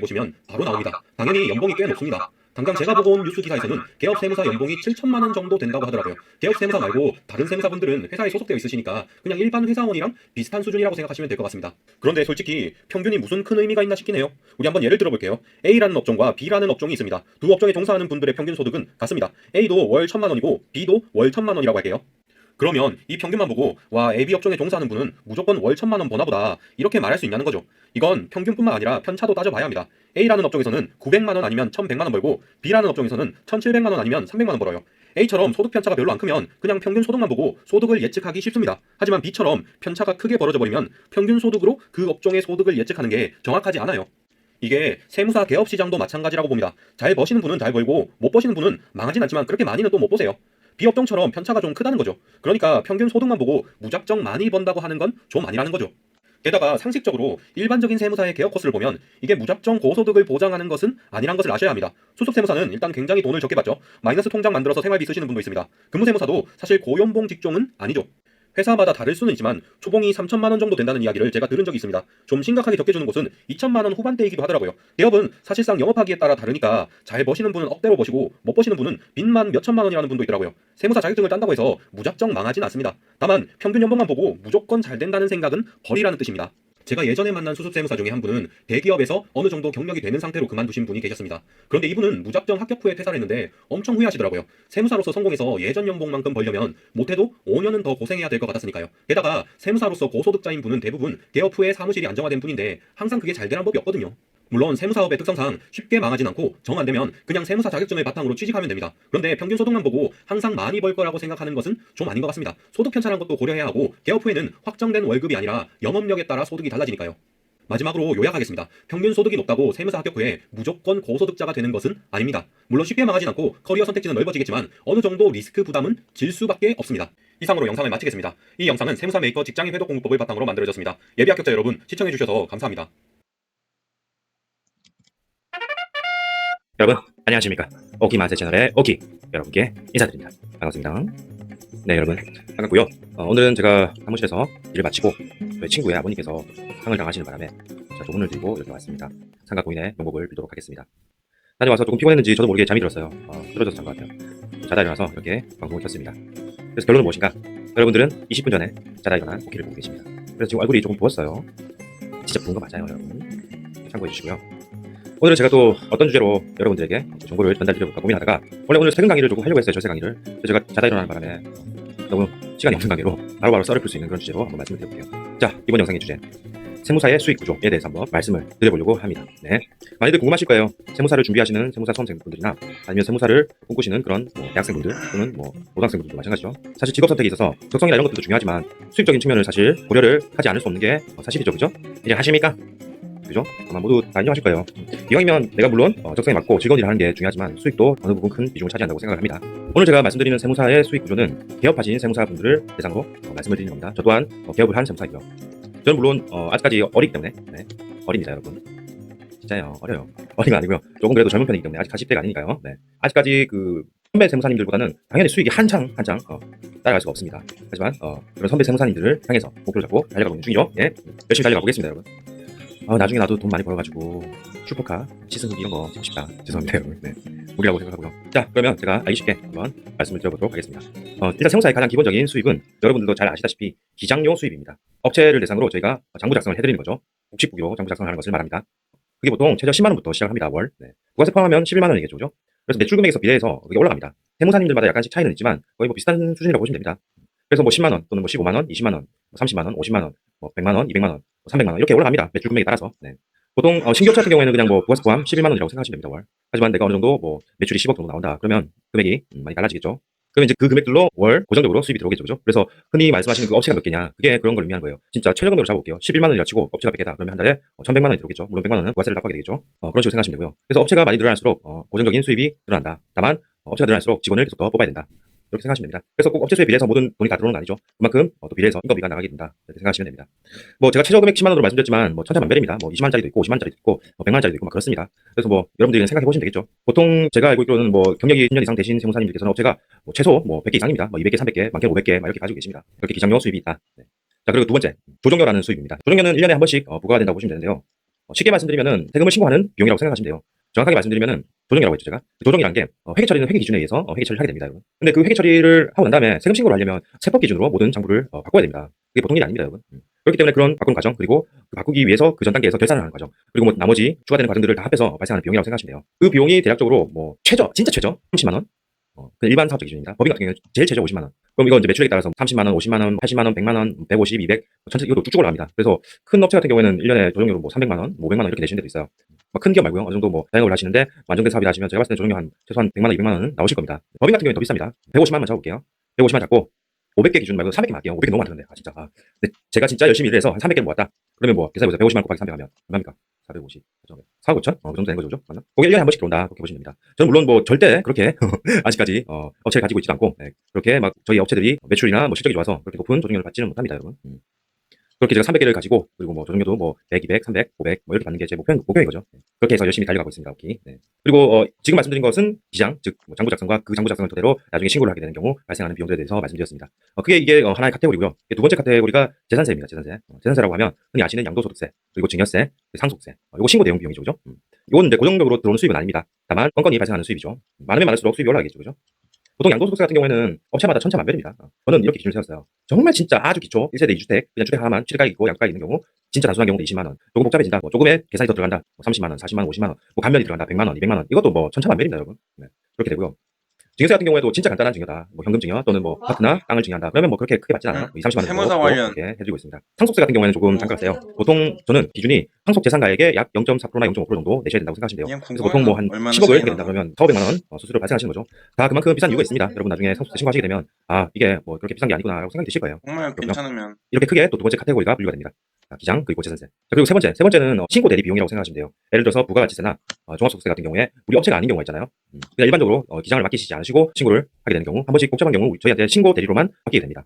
보시면 바로 나옵니다. 당연히 연봉이 꽤 높습니다. 당장 제가 보고 온 뉴스 기사에서는 개업 세무사 연봉이 7천만 원 정도 된다고 하더라고요. 개업 세무사 말고 다른 세무사분들은 회사에 소속되어 있으시니까 그냥 일반 회사원이랑 비슷한 수준이라고 생각하시면 될 것 같습니다. 그런데 솔직히 평균이 무슨 큰 의미가 있나 싶긴 해요. 우리 한번 예를 들어볼게요. A라는 업종과 B라는 업종이 있습니다. 두 업종에 종사하는 분들의 평균 소득은 같습니다. A도 월 1천만 원이고 B도 월 1천만 원이라고 할게요. 그러면 이 평균만 보고 와 AB 업종에 종사하는 분은 무조건 월 1천만 원 버나 보다 이렇게 말할 수 있냐는 거죠. 이건 평균뿐만 아니라 편차도 따져봐야 합니다. A라는 업종에서는 900만 원 아니면 1,100만 원 벌고 B라는 업종에서는 1,700만 원 아니면 300만 원 벌어요. A처럼 소득 편차가 별로 안 크면 그냥 평균 소득만 보고 소득을 예측하기 쉽습니다. 하지만 B처럼 편차가 크게 벌어져 버리면 평균 소득으로 그 업종의 소득을 예측하는 게 정확하지 않아요. 이게 세무사 개업 시장도 마찬가지라고 봅니다. 잘 버시는 분은 잘 벌고 못 버시는 분은 망하진 않지만 그렇게 많이는 또 못 보세요. B업종처럼 편차가 좀 크다는 거죠. 그러니까 평균 소득만 보고 무작정 많이 번다고 하는 건 좀 아니라는 거죠. 게다가 상식적으로 일반적인 세무사의 개업 코스를 보면 이게 무작정 고소득을 보장하는 것은 아니란 것을 아셔야 합니다. 수석 세무사는 일단 굉장히 돈을 적게 받죠. 마이너스 통장 만들어서 생활비 쓰시는 분도 있습니다. 근무 세무사도 사실 고연봉 직종은 아니죠. 회사마다 다를 수는 있지만 초봉이 3천만 원 정도 된다는 이야기를 제가 들은 적이 있습니다. 좀 심각하게 적게 주는 곳은 2천만 원 후반대이기도 하더라고요. 개업은 사실상 영업하기에 따라 다르니까 잘 버시는 분은 억대로 버시고 못 버시는 분은 빚만 몇 천만 원이라는 분도 있더라고요. 세무사 자격증을 딴다고 해서 무작정 망하진 않습니다. 다만 평균 연봉만 보고 무조건 잘 된다는 생각은 버리라는 뜻입니다. 제가 예전에 만난 수습세무사 중에 한 분은 대기업에서 어느 정도 경력이 되는 상태로 그만두신 분이 계셨습니다. 그런데 이분은 무작정 합격 후에 퇴사를 했는데 엄청 후회하시더라고요. 세무사로서 성공해서 예전 연봉만큼 벌려면 못해도 5년은 더 고생해야 될 것 같았으니까요. 게다가 세무사로서 고소득자인 분은 대부분 개업 후에 사무실이 안정화된 분인데 항상 그게 잘 되는 법이 없거든요. 물론 세무사업의 특성상 쉽게 망하진 않고 정 안 되면 그냥 세무사 자격증을 바탕으로 취직하면 됩니다. 그런데 평균 소득만 보고 항상 많이 벌 거라고 생각하는 것은 좀 아닌 것 같습니다. 소득 편차라는 것도 고려해야 하고 개업 후에는 확정된 월급이 아니라 영업력에 따라 소득이 달라지니까요. 마지막으로 요약하겠습니다. 평균 소득이 높다고 세무사 합격 후에 무조건 고소득자가 되는 것은 아닙니다. 물론 쉽게 망하진 않고 커리어 선택지는 넓어지겠지만 어느 정도 리스크 부담은 질 수밖에 없습니다. 이상으로 영상을 마치겠습니다. 이 영상은 세무사 메이커 직장인 회독 공부법을 바탕으로 만들어졌습니다. 예비 합격자 여러분 시청해주셔서 감사합니다. 여러분 안녕하십니까. 오키마세 채널의 오키 여러분께 인사드립니다. 반갑습니다. 네 여러분 반갑고요. 오늘은 제가 사무실에서 일을 마치고 저희 친구의 아버님께서 상을 당하시는 바람에 제가 조문을 드리고 이렇게 왔습니다. 상가 고인의 명복을 빌도록 하겠습니다. 다녀와서 조금 피곤했는지 저도 모르게 잠이 들었어요. 쓰러져서 잔 것 같아요. 자다 일어나서 이렇게 방송을 켰습니다. 그래서 결론은 무엇인가? 여러분들은 20분 전에 자다 일어난 오키를 보고 계십니다. 그래서 지금 얼굴이 조금 부었어요. 진짜 부은 거 맞아요 여러분. 참고해 주시고요. 오늘은 제가 또 어떤 주제로 여러분들에게 정보를 전달드려볼까 고민하다가 원래 오늘 퇴근 강의를 조금 하려고 했어요. 절세 강의를. 그래서 제가 자다 일어나는 바람에 너무 시간이 없는 관계로 바로바로 썰을 풀 수 있는 그런 주제로 한번 말씀을 드려볼게요. 자, 이번 영상의 주제 세무사의 수익 구조에 대해서 한번 말씀을 드려보려고 합니다. 네, 많이들 궁금하실 거예요. 세무사를 준비하시는 세무사 수험생분들이나 아니면 세무사를 꿈꾸시는 그런 대학생분들 또는 고등학생분들도 마찬가지죠. 사실 직업 선택에 있어서 적성이나 이런 것들도 중요하지만 수익적인 측면을 사실 고려를 하지 않을 수 없는 게 사실이죠. 그죠? 이제 하십니까? 그죠? 아마 모두 다 인정하실 거예요. 이왕이면 내가 물론 적성에 맞고 즐거운 일을 하는 게 중요하지만 수익도 어느 부분 큰 비중을 차지한다고 생각을 합니다. 오늘 제가 말씀드리는 세무사의 수익 구조는 개업하신 세무사분들을 대상으로 말씀을 드리는 겁니다. 저 또한 개업을 한 세무사이고요. 저는 물론 아직까지 어리기 때문에 어립니다 여러분. 진짜요 어려요. 어린 건 아니고요. 조금 그래도 젊은 편이기 때문에 아직 40대가 아니니까요. 네. 아직까지 그 선배 세무사님들보다는 당연히 수익이 한창 따라갈 수가 없습니다. 하지만 그런 선배 세무사님들을 향해서 목표를 잡고 달려가고 있는 중이죠. 예, 열심히 달려가 보겠습니다 여러분. 나중에 나도 돈 많이 벌어가지고 슈퍼카, 시승기 이런 거 찍고 싶다. 죄송합니다 여러분. 네, 무리라고 생각하고요. 자, 그러면 제가 알기 쉽게 한번 말씀을 드려보도록 하겠습니다. 일단 세무사의 가장 기본적인 수익은 여러분들도 잘 아시다시피 기장용 수입입니다. 업체를 대상으로 저희가 장부 작성을 해드리는 거죠. 국식국유로 장부 작성을 하는 것을 말합니다. 그게 보통 최저 10만 원부터 시작을 합니다. 월. 네. 부가세 포함하면 11만 원이겠죠. 그죠? 그래서 매출 금액에서 비례해서 그게 올라갑니다. 세무사님들마다 약간씩 차이는 있지만 거의 뭐 비슷한 수준이라고 보시면 됩니다. 그래서 뭐 10만 원 또는 뭐 15만 원, 20만 원, 30만 원, 50만 원, 뭐 100만 원, 200만 원, 300만 원 이렇게 올라갑니다. 매출 금액에 따라서. 네. 보통 신규업체 같은 경우에는 그냥 뭐 부가세 포함 11만 원이라고 생각하시면 됩니다. 월. 하지만 내가 어느 정도 뭐 매출이 10억 정도 나온다. 그러면 금액이 많이 달라지겠죠. 그러면 이제 그 금액들로 월 고정적으로 수입이 들어오겠죠. 그죠? 그래서 흔히 말씀하시는 그 업체가 몇 개냐? 그게 그런 걸 의미하는 거예요. 진짜 최저금액으로 잡아볼게요. 11만 원이라 치고 업체가 100개다. 그러면 한 달에 1,100만 원이 들어오겠죠. 물론 100만 원은 부가세를 납부하게 되겠죠. 그런 식으로 생각하시면 되고요. 그래서 업체가 많이 늘어날수록 고정적인 수입이 늘어난다. 다만 업체가 늘어날수록 직원을 계속 더 뽑아야 된다. 이렇게 생각하시면 됩니다. 그래서 꼭 업체 수에 비례해서 모든 돈이 다 들어오는 건 아니죠. 그만큼 또 비례해서 인건비가 나가게 된다. 이렇게 생각하시면 됩니다. 뭐 제가 최저 금액 10만 원으로 말씀드렸지만 뭐 천차만별입니다. 뭐 20만 원짜리도 있고 50만 원짜리도 있고 100만 원짜리도 있고 막 그렇습니다. 그래서 뭐 여러분들이 생각해 보시면 되겠죠. 보통 제가 알고 있기로는 뭐 경력이 10년 이상 되신 세무사님들께서는 업체가 뭐 최소 뭐 100개 이상입니다. 뭐 200개, 300개, 많게는 500개 막 이렇게 가지고 계십니다. 그렇게 기장용 수입이 있다. 네. 자, 그리고 두 번째 조정료라는 수입입니다. 조정료는 1년에 한 번씩 부과가 된다고 보시면 되는데요. 쉽게 말씀드리면은 세금을 신고하는 비용이라고 생각하시면 돼요. 정확하게 말씀드리면은 조정이라고 했죠 제가. 조정이란 게 회계 처리는 회계 기준에 의해서 회계 처리를 하게 됩니다. 여러분. 근데 그 회계 처리를 하고 난 다음에 세금 신고를 하려면 세법 기준으로 모든 장부를 바꿔야 됩니다. 그게 보통 일이 아닙니다, 여러분. 그렇기 때문에 그런 바꾸는 과정 그리고 그 바꾸기 위해서 그 전 단계에서 결산을 하는 과정 그리고 뭐 나머지 추가되는 과정들을 다 합해서 발생하는 비용이라고 생각하시면 돼요. 그 비용이 대략적으로 뭐 진짜 최저 30만 원. 그 일반 사업자 기준입니다. 법인 같은 경우는 제일 최저 50만 원. 그럼 이거 이제 매출액에 따라서 30만 원, 50만 원, 80만 원, 100만 원, 150, 200, 전체 이것도 쭉쭉 올라갑니다. 그래서 큰 업체 같은 경우에는 1년에 조정료로 뭐 300만 원, 뭐 500만 원 이렇게 내시는 데도 있어요. 큰 기업 말고요. 어느 정도 뭐 자영업을 하시는데 완전된 사업이라 하시면 제가 봤을 때 조정료 한 최소한 100만 원, 200만 원은 나오실 겁니다. 법인 같은 경우는 더 비쌉니다. 150만 원만 잡아볼게요. 150만 잡고 500개 기준 말고 300개 할게요. 500개 너무 많던데. 진짜. 근데 제가 진짜 열심히 일을 해서 한 300개를 모았다. 그러면 뭐 계산해보세요. 150만 원 곱하기 300 하면 얼마입니까? 450. 4, 5천? 그 정도 되는 거죠, 맞나? 그게 1년에 한 번씩 들어온다. 그렇게 보시면 됩니다. 저는 물론 뭐 절대 그렇게 아직까지 업체를 가지고 있지도 않고 그렇게 막 저희 업체들이 매출이나 뭐 실적이 좋아서 그렇게 높은 조정료를 받지는 못합니다, 여러분. 그렇게 제가 300개를 가지고 그리고 뭐 조정료도 뭐 100, 200, 300, 500 뭐 이렇게 받는 게 제 목표인 거죠. 그렇게 해서 열심히 달려가고 있습니다. 오케이. 네. 그리고 지금 말씀드린 것은 기장, 즉 뭐 장부 작성과 그 장부 작성을 토대로 나중에 신고를 하게 되는 경우 발생하는 비용들에 대해서 말씀드렸습니다. 그게 이게 하나의 카테고리고요. 두 번째 카테고리가 재산세입니다. 재산세라고 하면 흔히 아시는 양도소득세, 그리고 증여세, 상속세. 이거 신고 대용 비용이죠, 그죠? 이건 이제 고정적으로 들어오는 수입은 아닙니다. 다만 건건이 발생하는 수입이죠. 많으면 많을수록 수입이 올라가겠죠, 그죠? 보통 양도소득세 같은 경우에는 업체마다 천차만별입니다. 저는 이렇게 기준을 세웠어요. 정말 진짜 아주 기초 1세대 2주택 그냥 주택 하나만 취득가액 있고 양가액 있는 경우 진짜 단순한 경우도 20만 원. 조금 복잡해진다. 뭐 조금의 계산이 더 들어간다. 뭐 30만 원, 40만 원, 50만 원. 뭐 감면이 들어간다. 100만 원, 200만 원. 이것도 뭐 천차만별입니다, 여러분. 네. 그렇게 되고요. 증여세 같은 경우에도 진짜 간단한 증여다. 뭐 현금 증여 또는 뭐 파트나 땅을 증여한다. 그러면 뭐 그렇게 크게 받진 않아요. 2, 30만 원 세무사 정도 관련. 이렇게 해드리고 있습니다. 상속세 같은 경우에는 조금 단가가 세요. 보통 저는 기준이 상속 재산가액의 약 0.4%나 0.5% 정도 내셔야 된다고 생각하시면 돼요. 그냥 그래서 보통 뭐 한 얼마나 10억을 차이 하게 된다 그러면 4, 500만 원 수수료 발생하시는 거죠. 다 그만큼 비싼 이유가 있습니다. 여러분 나중에 상속세 신고하시게 되면 이게 뭐 그렇게 비싼 게 아니구나라고 생각이 드실 거예요. 정말 그렇군요. 괜찮으면 이렇게 크게 또 두 번째 카테고리가 분류가 됩니다. 기장 그리고 재산세. 자, 그리고 세 번째는 신고 대리 비용이라고 생각하시면 돼요. 예를 들어서 부가가치세나 종합소득세 같은 경우에 우리 업체가 아닌 경우가 있잖아요. 그냥 일반적으로 기장을 맡기시지 않으시고 신고를 하게 되는 경우 한 번씩 복잡한 경우 저희한테 신고 대리로만 맡기게 됩니다.